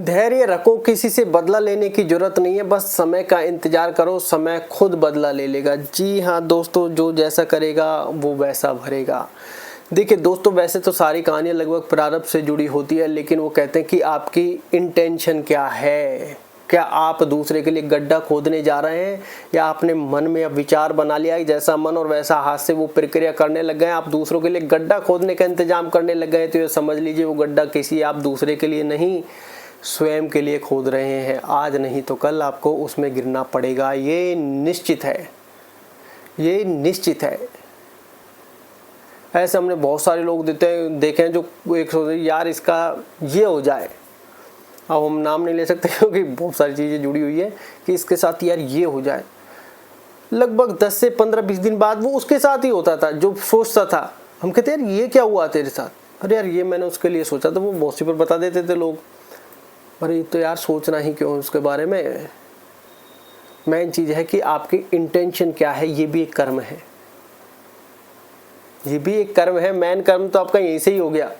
धैर्य रखो, किसी से बदला लेने की जरूरत नहीं है, बस समय का इंतजार करो, समय खुद बदला ले लेगा। जी हाँ दोस्तों, जो जैसा करेगा वो वैसा भरेगा। देखिए दोस्तों, वैसे तो सारी कहानियाँ लगभग प्रारब्ध से जुड़ी होती है, लेकिन वो कहते हैं कि आपकी इंटेंशन क्या है। क्या आप दूसरे के लिए गड्ढा खोदने जा रहे हैं, या आपने मन में अब विचार बना लिया है जैसा मन और वैसा हाथ से वो प्रक्रिया करने लग गए, आप दूसरों के लिए गड्ढा खोदने का इंतजाम करने लग गए, तो ये समझ लीजिए वो गड्ढा किसी आप दूसरे के लिए नहीं, स्वयं के लिए खोद रहे हैं। आज नहीं तो कल आपको उसमें गिरना पड़ेगा, ये निश्चित है, ये निश्चित है। ऐसे हमने बहुत सारे लोग देखे हैं जो एक सोचते यार इसका ये हो जाए, अब हम नाम नहीं ले सकते क्योंकि बहुत सारी चीज़ें जुड़ी हुई है, कि इसके साथ यार ये हो जाए। लगभग 10 से 15-20 दिन बाद वो उसके साथ ही होता था जो सोचता था। हम कहते यार ये क्या हुआ तेरे साथ, अरे यार ये मैंने उसके लिए सोचा था, वो बहुत सी पर बता देते थे लोग। अरे तो यार सोचना ही क्यों उसके बारे में। मेन चीज़ है कि आपकी इंटेंशन क्या है, ये भी एक कर्म है, ये भी एक कर्म है। मेन कर्म तो आपका यहीं से ही हो गया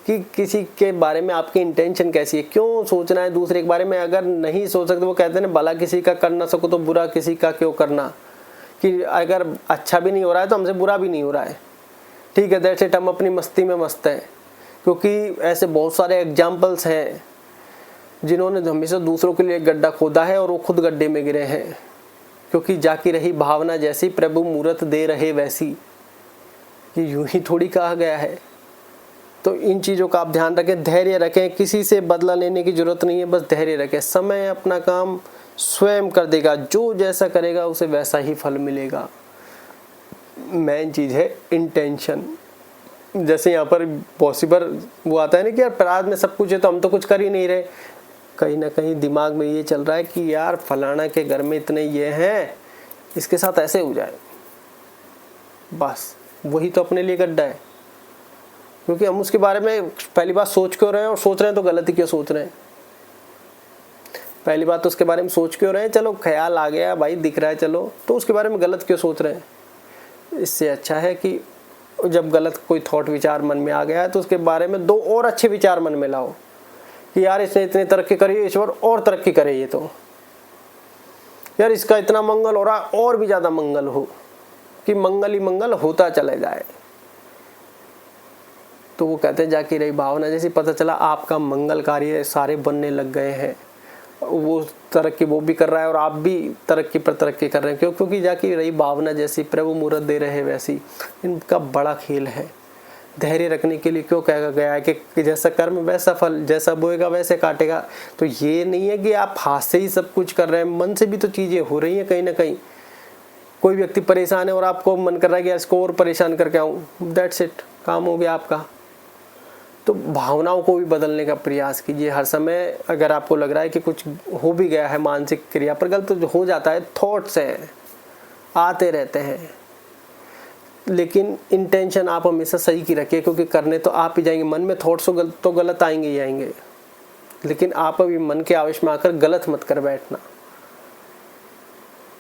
कि किसी के बारे में आपकी इंटेंशन कैसी है, क्यों सोचना है दूसरे के बारे में। अगर नहीं सोच सकते, वो कहते हैं ना भला किसी का कर ना सको तो बुरा किसी का क्यों करना, कि अगर अच्छा भी नहीं हो रहा है तो हमसे बुरा भी नहीं हो रहा है, ठीक है दैट्स इट, हम अपनी मस्ती में मस्त हैं। क्योंकि ऐसे बहुत सारे एग्जाम्पल्स हैं जिन्होंने हमेशा दूसरों के लिए गड्ढा खोदा है और वो खुद गड्ढे में गिरे हैं। क्योंकि जाकी रही भावना जैसी, प्रभु मूरत दे रहे वैसी, कि यूं ही थोड़ी कहा गया है। तो इन चीज़ों का आप ध्यान रखें, धैर्य रखें, किसी से बदला लेने की जरूरत नहीं है, बस धैर्य रखें। समय अपना काम स्वयं कर देगा, जो जैसा करेगा उसे वैसा ही फल मिलेगा। मेन चीज़ है इंटेंशन। जैसे यहाँ पर पॉसिबल वो आता है ना कि यार प्रारब्ध में सब कुछ है तो हम तो कुछ कर ही नहीं रहे, कहीं ना कहीं दिमाग में ये चल रहा है कि यार फलाना के घर में इतने ये हैं, इसके साथ ऐसे हो जाए, बस वही तो अपने लिए गड्ढा है। क्योंकि हम उसके बारे में पहली बात सोच क्यों रहे हैं, और सोच रहे हैं तो गलती क्यों सोच रहे हैं। पहली बात तो उसके बारे में सोच क्यों रहे हैं, चलो ख्याल आ गया भाई दिख रहा है चलो, तो उसके बारे में गलत क्यों सोच रहे हैं। इससे अच्छा है कि जब गलत कोई थॉट विचार मन में आ गया है तो उसके बारे में 2 और अच्छे विचार मन में लाओ कि यार इसने इतनी तरक्की करी, ईश्वर और तरक्की करे, ये तो यार इसका इतना मंगल हो रहा और भी ज़्यादा मंगल हो, कि मंगल ही मंगल होता चले जाए। तो वो कहते हैं जाकी रही भावना जैसी, पता चला आपका मंगल कार्य सारे बनने लग गए हैं, वो तरक्की वो भी कर रहा है और आप भी तरक्की पर तरक्की कर रहे हैं। क्यों? क्योंकि जाकी रही भावना जैसी, प्रभु मूरत दे रहे वैसी, इनका बड़ा खेल है। धैर्य रखने के लिए क्यों कहा गया है कि जैसा कर्म वैसा फल, जैसा बोएगा वैसे काटेगा। तो ये नहीं है कि आप हाथ से ही सब कुछ कर रहे हैं, मन से भी तो चीज़ें हो रही हैं कहीं ना कहीं। कोई व्यक्ति परेशान है और आपको मन कर रहा है कि इसको और परेशान करके आऊँ, दैट्स इट, काम हो गया आपका। तो भावनाओं को भी बदलने का प्रयास कीजिए हर समय। अगर आपको लग रहा है कि कुछ हो भी गया है मानसिक क्रिया पर गलत, तो हो जाता है, थॉट्स हैं आते रहते हैं, लेकिन इंटेंशन आप हमेशा सही की रखिए, क्योंकि करने तो आप ही जाएंगे। मन में थॉट्स तो गलत आएंगे ही आएंगे, लेकिन आप अभी मन के आवेश में आकर गलत मत कर बैठना,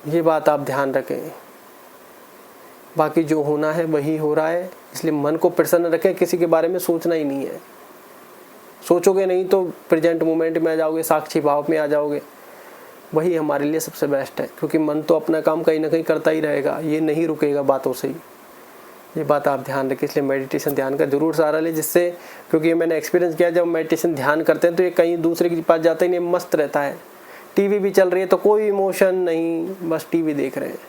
ये बात आप ध्यान रखें। बाकी जो होना है वही हो रहा है, इसलिए मन को प्रसन्न रखें, किसी के बारे में सोचना ही नहीं है। सोचोगे नहीं तो प्रेजेंट मोमेंट में आ जाओगे, साक्षी भाव में आ जाओगे, वही हमारे लिए सबसे बेस्ट है। क्योंकि मन तो अपना काम कहीं ना कहीं करता ही रहेगा, ये नहीं रुकेगा बातों से ही, ये बात आप ध्यान रखें। इसलिए मेडिटेशन ध्यान का जरूर सहारा लें, जिससे, क्योंकि मैंने एक्सपीरियंस किया, जब मेडिटेशन ध्यान करते हैं तो ये कहीं दूसरे के पास जाता ही नहीं, मस्त रहता है। टीवी भी चल रही है तो कोई इमोशन नहीं, बस टीवी देख रहे हैं,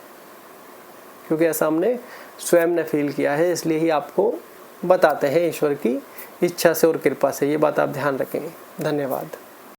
क्योंकि ऐसा हमने स्वयं ने फील किया है, इसलिए ही आपको बताते हैं ईश्वर की इच्छा से और कृपा से। ये बात आप ध्यान रखेंगे। धन्यवाद।